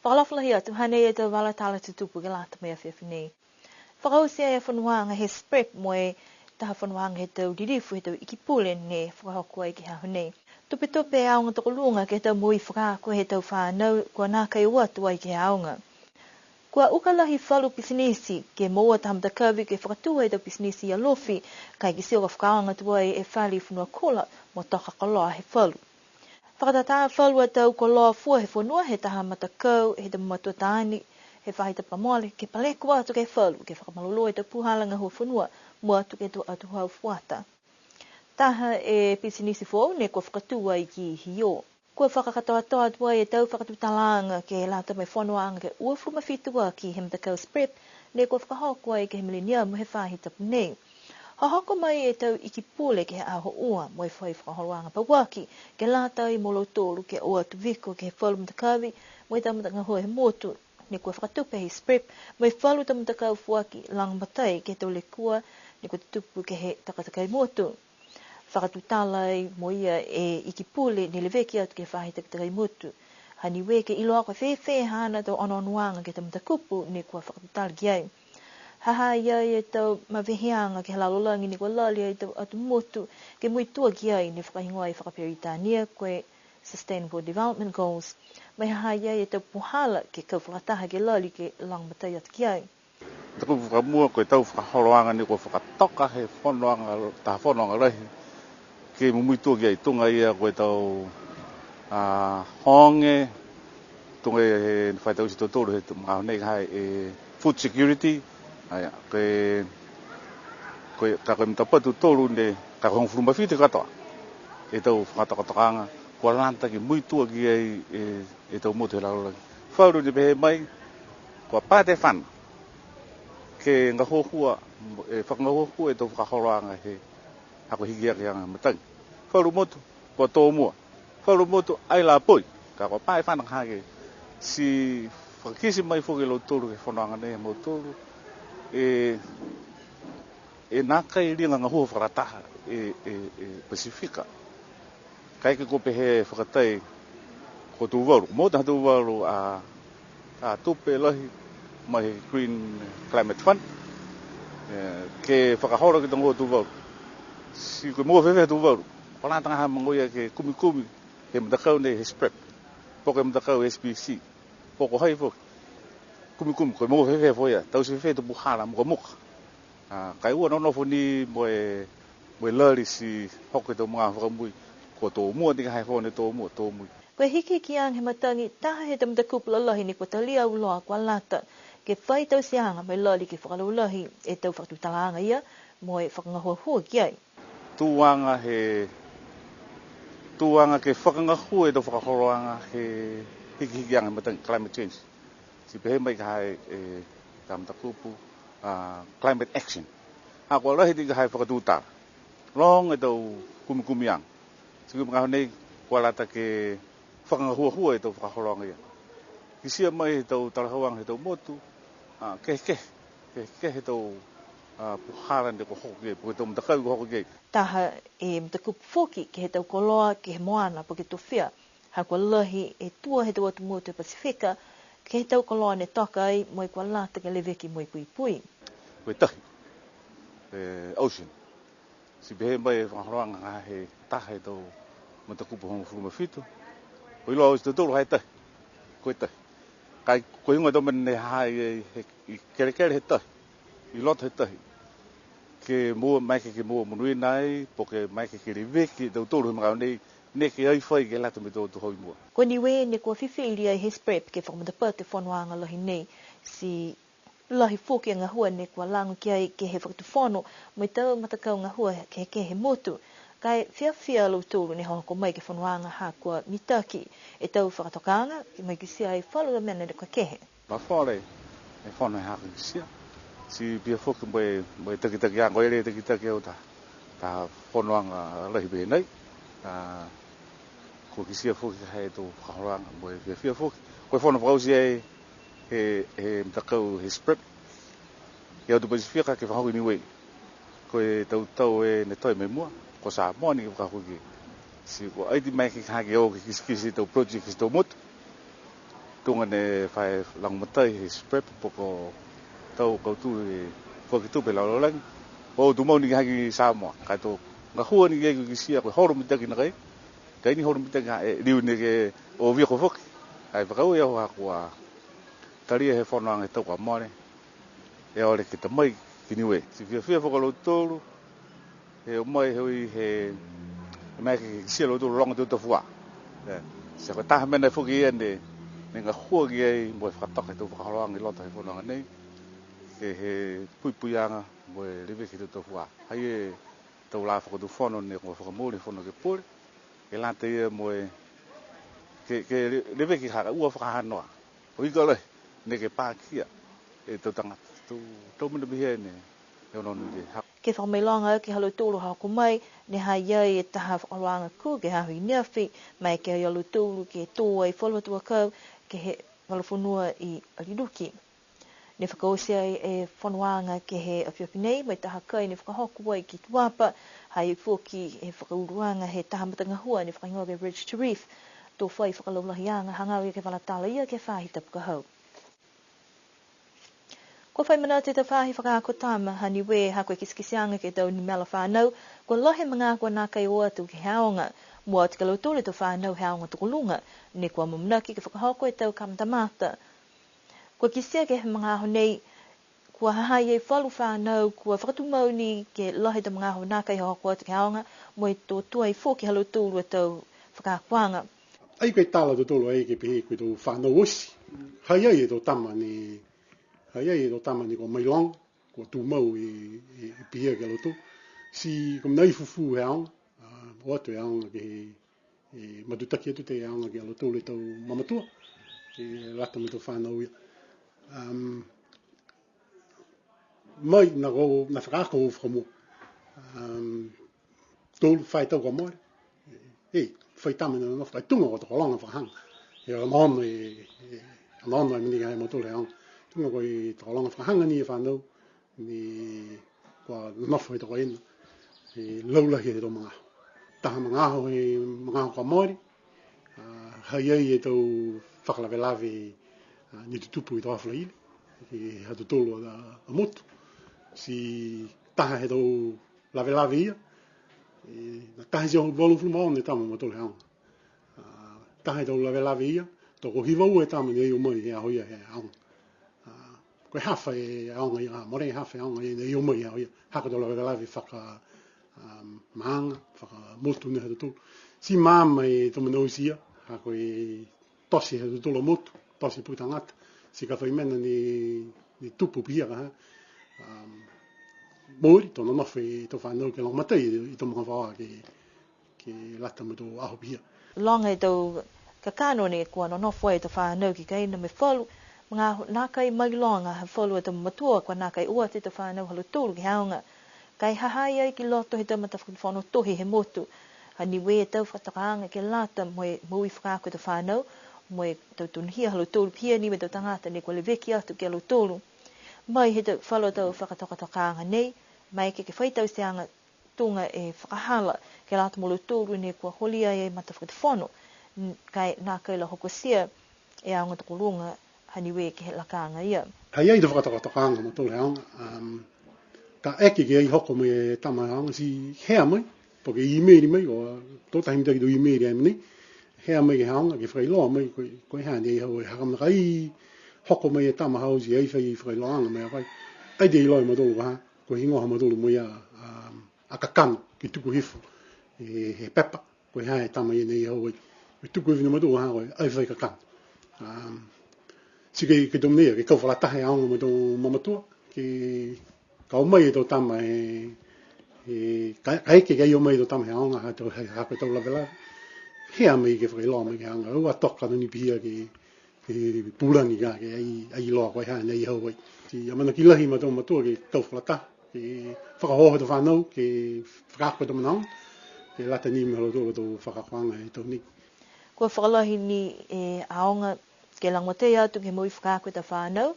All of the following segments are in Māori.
Whakalawhalahi atu hane e tau wala tala tutupu ke lata mea whiawhine. Whakausia e whanuanga he sprep moe taha whanuanga he tau dirifu he tau ikipule ne whakahokua i ki hahune. Tupe aonga toko lunga ke tau mui whakako he tau whanau kua nākai watu ai ki aonga. Kua ukalahi whalu pisinisi ke moa tahamta kawi ke whakatua he tau pisinisi a lofi kai ki sioka whakaanga tuai e whali whanua kola mo toka kaloa he whalu. Whakatataa whalua tau ko loa fua he whanua he taha matakau he tau matua tāni he whahita pamole ke paleku atu ke whalu ke whakamalolo e tau puhalanga hua whanua mua atu ke tu atu hau fuata. Taha e pisinisi fua ne kua whakatua i ki hio. Kua whakakatoa tua e tau whakatutalanga ke lata mai whanuanga ke uafru mawhitua ki he matakau sprep ne kua whakahokua i ke he mileniamu he whahita punei. Hahoko mai e tau ikipule ke he aho ua mo e whai whakaholoanga pawaki ke lata i molo tōru ke o atu viko ke he whalu matakawi mo e tau matakahua he motu ne kua whakatupe he sprep mo e whalu tau matakau fuaki lang matai ke tau lekua ne kua tutupu ke he takatakai motu. Whakatutalai mo ia e ikipule ni leveki atu ke whahi takatakai motu. Hani we ke ilo ako whewhe hana tau onoanuanga ke tau matakupu ne kua whakatutali ki ai. Haha ia e tau maweheanga ke halalolangi ni kua lali ai tau atu motu ke mui tua ki ai ni whakahingoa i whakaperitania koe Sustainable Development Goals. Mai haha ia e tau puhala ke kau whakataha ke lali ke lang matai atu ki ai. Taku whakamua koe tau whakaholoanga ni kua whakatoka he taha whonoanga rahi ke mui tua ki ai tunga ia koe tau honge tunga he whaitau si tōtoro he mga honei hai e food security. Ai, ka koe mtapatu tōru ne ka koe hongfuru mawhite katoa. E tau whakatokatokanga, kua lanta ki mui tua ki ai e tau motu he lauraki. Whauru ni pehe mai, kua pāte whana. Ke ngahohua, e whakangahohua e tau whakahoroanga he hako higiaki anga matangi. Whauru motu, kua tō mua. Whauru motu, ai la poi. Ka kua pāe whana hake, si whakakisi mai whoke lau tōru ke whanoanga nei mau tōru. E nākai ringa ngā hua whakarataha Pasifika. Kai ke kope he whakatai ko tūwaru. Mōta tūwaru a tupe lahi mai Green Climate Fund. Ke whakahora ki tangoa tūwaru. Si koe mua whewhe tūwaru. Whanatanga ha mangoia ke kumi he matakau nei he SPREP. Poko he matakau SPC. Poko hai whoki. Kumi koe mua whewhe whoia. Tau si whewhe tu puhara muka. Kai ua nonofo ni moe lari si hoke tau mga whakamui ko tō mua tika hai whone tō mui. Koe hiki ki ang he matangi taha he tamtakupula lahi ni kua talia uloa kua lata ke whai tau sianga mai lali ke whakalaulahi e tau whakatutalanga ia moe whakangahua ki ai. Tuanga ke whakangahua e tau whakahoroanga he hiki ang he matangi climate change. Si pehe mai ka hai tamtakupu climate action. Kua rahi tika hai whakatūtara. Long e tau kumi ang. Siku mga honei kua lata ke whakangahua e tau whakahoroanga ia. Kisia mai he tau tarahawang he tau motu. Ke he tau puharan de ko hoki e, tau mtakau ko hoki e. Taha e mtakupu foki ke he tau koloa ke he moana po ke tofia. Kua lahi e tua he tau atu motu e Pasifika ke he tau koloa ne toka ai moe kua lata ke leveki moe pui. Koe tahi, ocean. Si behe mai e whakahoroanga ngā he taha e tau matakupu hongfuru mawhitu. Ko ilo au si tōru hai tahi, koe tahi. Kai koe hunga tau mene hai i kere he tahi, i lot he tahi. Ke mua maike ke mua munui nai, po ke maike ke riveki tau tōru he mga nei, ne ke ai whai ke lata me tō hoi mua. Ko niwe ne kua whiwhiri ai he SPREP ke whakamata whanuanga lahi nei, si lahi fōki a ngā hua ne kua langu ki ai ke he whakatuwhono mai tau matakau ngā hua ke he motu. Kai whiawhia lau tōru ne hoko mai ke whanuanga ha kua mitaki e tau whakatokanga ki mai kisia ai whalua mena ne kua kehe. Ma whare e whanu e haka kisia. Si pia whoki mai taki ango ere taki au ta whanuanga lahi behe nei. Ko kisia whoki hei tō whakahoranga mai whiawhia whoki. Koe whanu whakausi ai he mtakau he SPREP. Ia tu Pasifika ke whahoki ni wei. Koe tau e ne toi me mua. Ko sa mua ni ke whakahoki. Si ko aiti mai ke hake o ke kisikisi tau project ki tau motu. tunga ne fai lang matai he spread poko tau kau tu ko ki tu pe la lang o tu mo ni ha ki Samoa ka to nga hua ni ki sia ko horo mi taki na kai ni horo mi taki riu ne ke o vi ko fok ai pa ko ya wa kwa tari he fono ang to kwa mo ne e ore ki tamai ki ni we si fia fo ko lo tolu e o mai he mai ki sia lo to long to fua se ko ta mena fo ki ende nga hua ki ai mo fa ta ka to fa lo ang lo ta fo no nei he puianga mo rive ki to fua ai tau la fo do fono ne ko fo mo le fono ke por e la te mo ke rive ki ha u fa ha no o i go le ne ke pa kia e to tanga to mo be he ne e no ni ke whamelonga ke halo tūru hako mai, ne ha iai e taha whakalanga ku, ke hahui niawhi, mai ke halo tūru ke tōa i whalwatua kau, ke he walafunua i ariruki. Ne whakaosia e whanuanga ke he awhiawhi nei, mai taha kai ne whakahoku wai ki tuapa, hai fōki e whakauruanga he taha matanga hua, ne whakaingoa ke Bridge to Reef, tō whai whakalaulahianga, hangawi ke walatala ia ke whahita pukahau. Ko whai mana te whahi whakaako tāma, hani we ha koe kiskisianga ke tau ni mela whānau, ko lohe mga ko nā kai o atu ke haonga, mua te kalau tōre tō whānau haonga tukulunga, ne kua mamunaki ke whakahoko e tau kamtamata. Ko kisia ke mga ho nei, kua hahai e whalu whānau, kua whakatumau ni ke lohe tō mga ho nā kai hoko atu ke haonga, mua i tō tua i fōki halo tōru e tau whakaakoanga. Ai koe tāla tō tōru ai ke pehe koe tō whānau osi. Hai ai e tō tama ni hai ai do tama ni ko mai long ko tu mau e pia ke loto si kom nai fufu hang o to hang ke madutaki tu te hang ke loto le to mamatua ke lata mo to fana o mai na go na fra ko fromo tol fai to ko mo fai tama no fai tu mo to ko long fa hang e mo no mi ga mo to le hang tunga koi takalanga whakahanga ni e whanau ni kua nofo e toko ena e laulahi e tō mga taha mga aho e mga aho ka Māori hai ai e tau whakalawelawe ni tutupu i tō awhila ile e hatu tōlu a motu si taha he tau lawelawe ia na taha si ahu bolu fulma on e tama mo tole hanga taha he tau lawelawe ia toko hiwau e tama ni e o mai e aho ia he hanga koe hawha e aonga i more hawha e aonga i e umai e aonga haka tō lawe lawe whaka maanga, whaka motu ne hata tōlu. Si māma e tō mana usia, hako e tosi hata tōlu motu, tosi putangata, si ka whai mena ni tupu pia ka ha. Mōri, tōna nofo e tō whanau ke long matai i tō mga whawa ke lata mo tō aho pia. Longa e tō kakano ne kua no nofo e tō whanau ki kaina me whalu, mga nā kai mailonga ha whalu e tō matua kua nā kai ua te tō whanau halo tōru ki haonga. Kai hahai ai ki loto he tō matawhanu tohi he motu. Ha ni we e tau whatakaanga ke lata moe mui whakaako tō whanau, moe tau tunhia halo tōru pia ni me tō tangata ne kua le veki atu ke halo tōru. Mai he tau whalo tau whakatokatakaanga nei, mai ke whaitau seanga tunga e whakahala ke lata molo tōru ne kua holia e matawhanu. Kai nā kai la hokosia e aonga tukulunga haniwe ke he lakanga ia. Hai ai te whakatokatakaanga mo tōle haonga. Ka eke ke ai hoko me tama haonga si hea mai, po ke i meri mai, o tō tahi mitaki tō i meri ai mani, hea mai ke haonga, ke whakailoa mai, koe hea nei hau e hakamna kai hoko mai e tama hau si ai whakailoanga mai a kai. Ai te iloi mo tōlu kaha, koe hingoha mo tōlu mai a kakano, ki tuku hifu, he pepa, koe hea e tama i nei hau ai. Koe tuku hifu ni mo tōlu kaha, koe ai whai kakano. Si ke tō mnea, ke kauwhalatahe aonga mo tō mamatua, ke kau mai e tō tama ka eke kei o mai tō tama he aonga hako tau lawelawe. Hea mai ke whakailoa mai ke aonga, ua toka nuni pihia ke pūrangi ka, ke ai loa koe hea nei hau ai. Si amana ki lahi ma tō matua ke kauwhalatahe, ke whakahoho tō whanau, ke whakako tō manaonga, ke lata ni me halo tō whakakoanga e tō ni. Kua whakalahi ni e aonga ke langwatei atu ke mui whakaako ta whanau,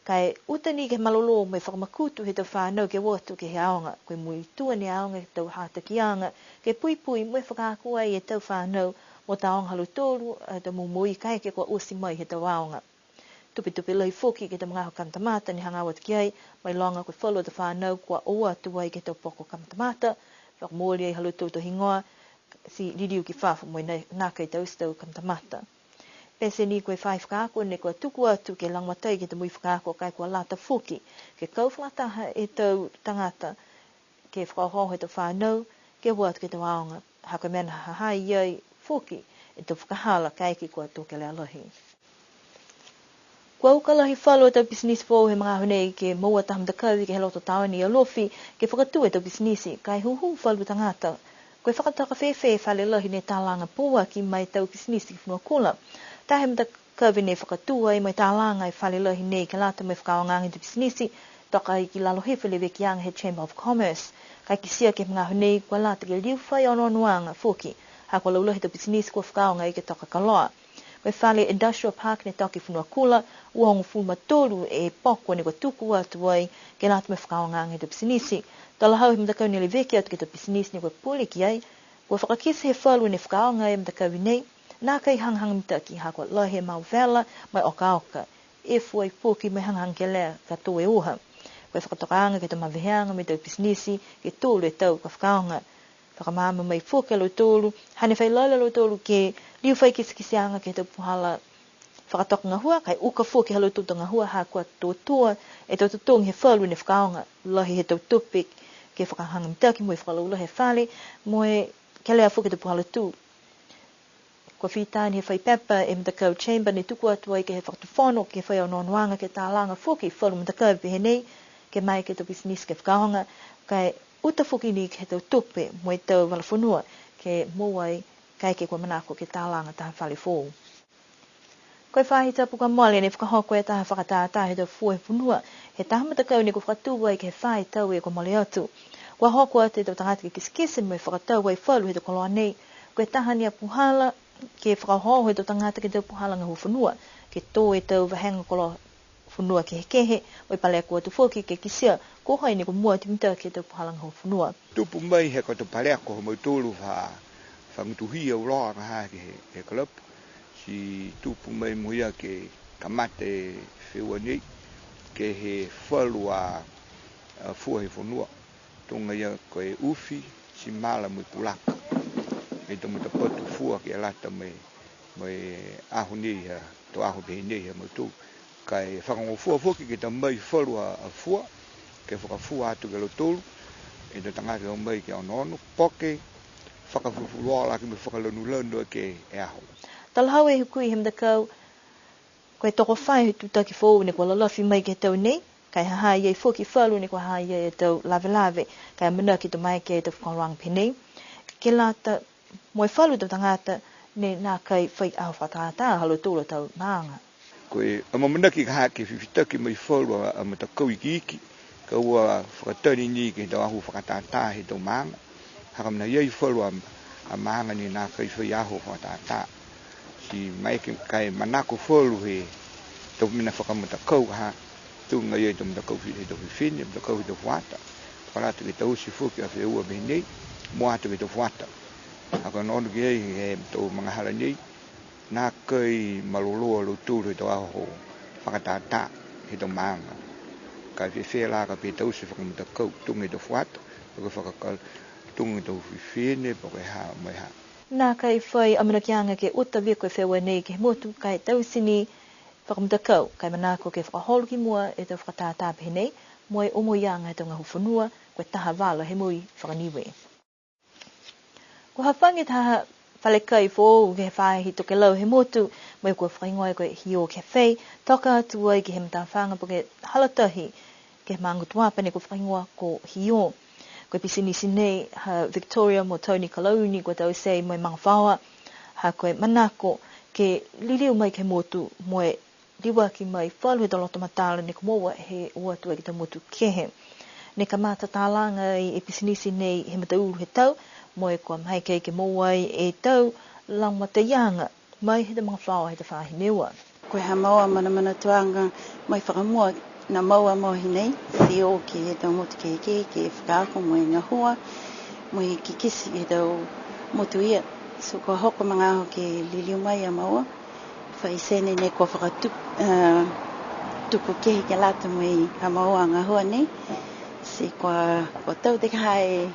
kai utani ke malolo me whakamakutu he ta whanau ke watu ke he aonga, koe mui tua ni aonga ke tau hātakianga, ke pui mui whakaako ai e tau whanau, mo taong halu tolu te mumui kai ke ko usi mai he te waonga. Tupi lai foki ke te mga kamtamata ni hanga wat kiai, mai longa ko follow te whanau kua oa tuai ke te poko kamtamata, whak mōri ai halu tō hingoa, si ridiu ki whafu moi nā kai tau stau kamtamata. Pese ni koe whai whakaako, ne kua tuku atu ke langmatai ke te mui whakaako kai kua lata foki, ke kau whakataha e tau tangata, ke whakahoho te whanau, ke wat ke te waonga, hako mena hahai iai foki, e te whakahala kai ki kua tō ke lea lohi. Kua ukalahi whalo e tau business fō he mga hunei ke maua tahamta kawi ke he loto tāwani a lofi, ke whakatu e tau businessi, kai huhu whalu tangata. Koe whakataka whewhe whale lahi ne tālanga pōa ki mai tau businessi ki whanua kula. Tahe mta kawi ne whakatua i mai tālanga i whale lahi nei ke lata mai whakawangangi te businessi, toka i ki lalo hefe lewe ki anga he Chamber of Commerce. Kai ki sia ke mga hunei kua lata ke liu whai onoanuanga fōki, ha kua laulahi tau businessi kua whakawanga i ke toka kaloa. Koe whale Industrial Park ne toki whanua kula, uongo fuma tolu e poko ne kua tuku atu ai ke lata mai whakawangangi te businessi. Tala hau he mtakau ni leveki atu ki te business ni kua puli ki ai, kua whakakisa he whalu ne whakaonga e mtakau nei, nā kai hanghang mtaki ha kua lahe mau vela mai oka. E fuai pōki mai hanghang ke lea ka tō e oha. Koe whakatokaanga ke te maweheanga me tau businessi ke tōlu e tau ka whakaonga. Whakamama mai fōke lo tōlu, hane whai laila lo tōlu ke liu whai kisikisianga ke te puhala whakatoka ngahua, kai uka fōke halo tōta ngahua ha kua tōtua e tau tōngi he whalu ne whakaonga, lahi he tau topik ke whakahanga mitaki moe whakalau he whale, moe ke lea fōke te puhala tū. Kua whitāni he whai pepa e mtakau chamber ne tuku atu ai ke he whakatuwhono ke whai onoanuanga ke tālanga fōke whalu mtakau pehe nei, ke mai ke tau business ke whakaonga, kai uta whoki ni ke tau tope moe tau walafonua ke mowai kai ke kua manako ke tālanga taha whale fōu. Koe whahi tapu ka mole ne whakahoko e taha whakatātā he tau fōe whunua, he taha matakau ne kua whakatūwa i ke whai tau e kua mole atu. Kua hoko atu e tau tangata ke kisikisi me whakatau ai whalu he tau koloa nei, koe taha ni a puhala ke whakahoho he tau tangata ke tau puhala ngahu whunua, ke tō e tau wahenga koloa whunua ke hekehe, oi palea kua tu whoki ke kisia, ko hai ni kua mua timita ke tau puhala ngahu whunua. Tupu mai he kua tu palea ko mo tōlu whangutuhia uroa ngaha he kalapu. Si tupu mai muia ke kamate whewa nei, ke he whalua fua he whanua. Tonga ia koe uwhi, si mala mui pulaka. E tomo ta patu fua ke alata mai ahu nei ha, to ahu behe nei ha mautu. Kai whakango fua fuki ke ta mai whalua fua, ke whakafua atu ke lo tolu, e ta tangake o mai ke ono poke, whakafufuloa laki me whakalonu ke e ahu. Talahau e hukui he mtakau, koe toko whai he tutaki fōu ne kua lalafi mai ke tau nei, kai haha iei fōki whalu ne kua haha iei e tau lave, kai mana ki tu mai ke e tau whakarang penei. Ke lata, moe whalu tau tangata, ne nā kai whai au whakatā halo tōla tau nāanga. Koe, ama mana ki kaha ke whiwhitaki mai whalu a matakau iki, ka ua whakatari ni ke tau ahu whakatātā he tau maanga, hakamana iei whalu a maanga ni nā kai whai ahu whakatātā. Si mai ke kai manako whalu he tau mina whakamatakau ha, tūnga iei tau matakau he tau whiwhine, matakau he tau whata, whakarata ke tau si whuki a wheua behe nei, moata ke tau whata. Haka nonu ki ei he tau mga hala nei, nā kai maloloa lo tūru he tau aho whakatātā he tau maanga. Kai whewhela ka pe tau si whakamatakau, tūnga he tau whata, whakakal tūnga he tau whiwhine, pake ha mai ha. Nā kai whai amanakianga ke uta via koe whewa nei ke motu kai tausini whakamtakau, kai manako ke whakaholu ki mua e tau whakatātā pehe nei, moe omo ianga e tau ngahu whanua, koe taha wala he mui whakaniwe. Ko hawhangi taha whalekai fōu ke he whaehi toke lau he motu, moe kua whaingoa koe hio ke whei, toka atu ai ke he mtawhanga po ke halatahi ke he mangutuapa ne kua whaingoa ko hio. Koe pisinisi nei, ha Victoria mo Tony Kalauni, koe tau sei moe mangawhaua, ha koe manako ke liliu mai ke motu, moe liwa ki mai whalu he taloto matala ne kumoa he uatu e ki tau motu kehe. Ne ka mata tālanga e pisinisi nei he matauru he tau, moe kua mai kei ke moai e tau langmatayanga, mai he te mga whaua he te whahi neua. Koe ha maua mana tuanga mai whakamua na maua mohi nei, te o ki he tau motu ke whakaako mo e ngahua, mo e ki kisi he tau motu ia. So ko hoko mga ho ke liliu mai a maua. Whai sene ne ko whakatup tuku kehi ke lata mai a maua ngā hua nei. Si ko tau te kai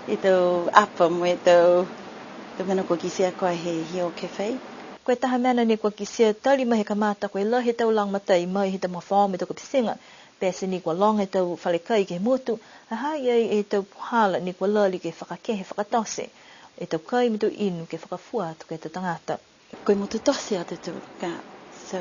i tau apa mo i tau mena ko kisia koe he hio kewhai. Koe taha mena ni kua kisia tali mahi ka mata koe la he tau lang matai mai he tau mawhao me tau ka pisinga. Pese ni kua long he tau whalekai ke motu. A hai e tau puhala ni kua lali ke whakakehe whakatose. E tau kai me tau inu ke whakafua atu ke tau tangata. Koe motu tose atu tau ka. So,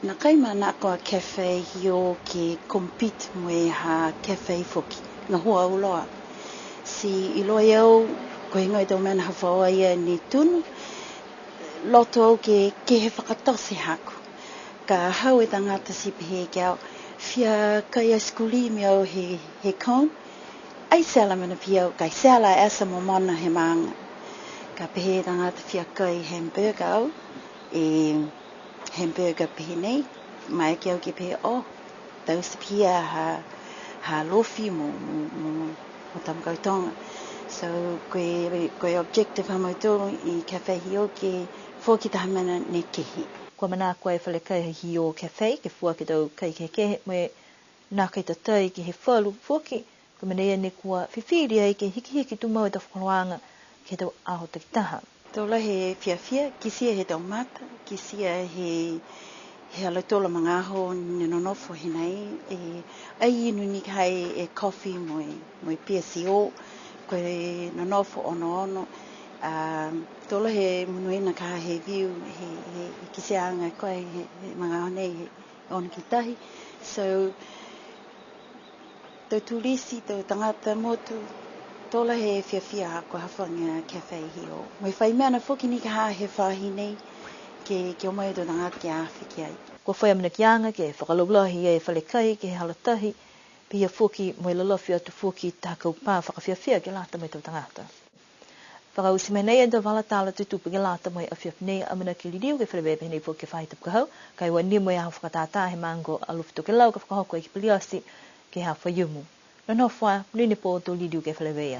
na kai mana koa cafe hio ke compete mo e ha cafe foki. Ngā hua uloa. Si iloa iau koe ngai tau mena hawhaoa ia ni tunu. Loto au ke he whakatose haku. Ka hau e tangata si pehe ke au. Fia kai a skuli me au he cone. Ai sela mana pia au. Kai sela asa mo mana he maanga. Ka pehe tangata fia kai hamburger au. E hamburger pehe nei. Mai ke au ke pehe tau si pia ha lofi mo tamkautonga. So koe objective hamauto I cafe hio ke fōki taha mana ne kehi. Kua mana koe whalekai he hio cafe ke fua ke tau kai kehe me nā kai tatai ke he whalu fōki. Kua mana ia ne kua whiwhiri ai ke hiki tu mau e tau whakaroanga ke tau aho takitaha. Tola he whiawhia, kisia he tau mata, kisia he alatola mangaho ni nonofo hinei. Ai inu ni kai e coffee mo pia sio. Koe nonofo ono. Tola he munuina ka he view, he kisianga koe he mga honei he ono ki tahi. So, tau tulisi, tau tangata motu, tola he whiawhia a koe hawhanga cafe hio. Moi whai mea na whoki ni ka he whahi nei ke o mai tau tangata ki awhi ki ai. Kua whai amana ki anga ke whakalaulahi e whalekai ke he halatahi. Pia whoki moi lalofi atu whoki tākau pā whakawhiawhia ke lata mai tau tangata. Whakausi mai nei e tau walatala tutupu ke lata mai a whiawhi nei amana ki liriu ke wharebepe nei whoki whaitapu kahau. Kai wa ni moi aho whakatātā he mango alufitu ke lau ka whakahoko e ki piliasi ke ha whaiumu. Nono wha, nini pō tō liriu ke wharebeia.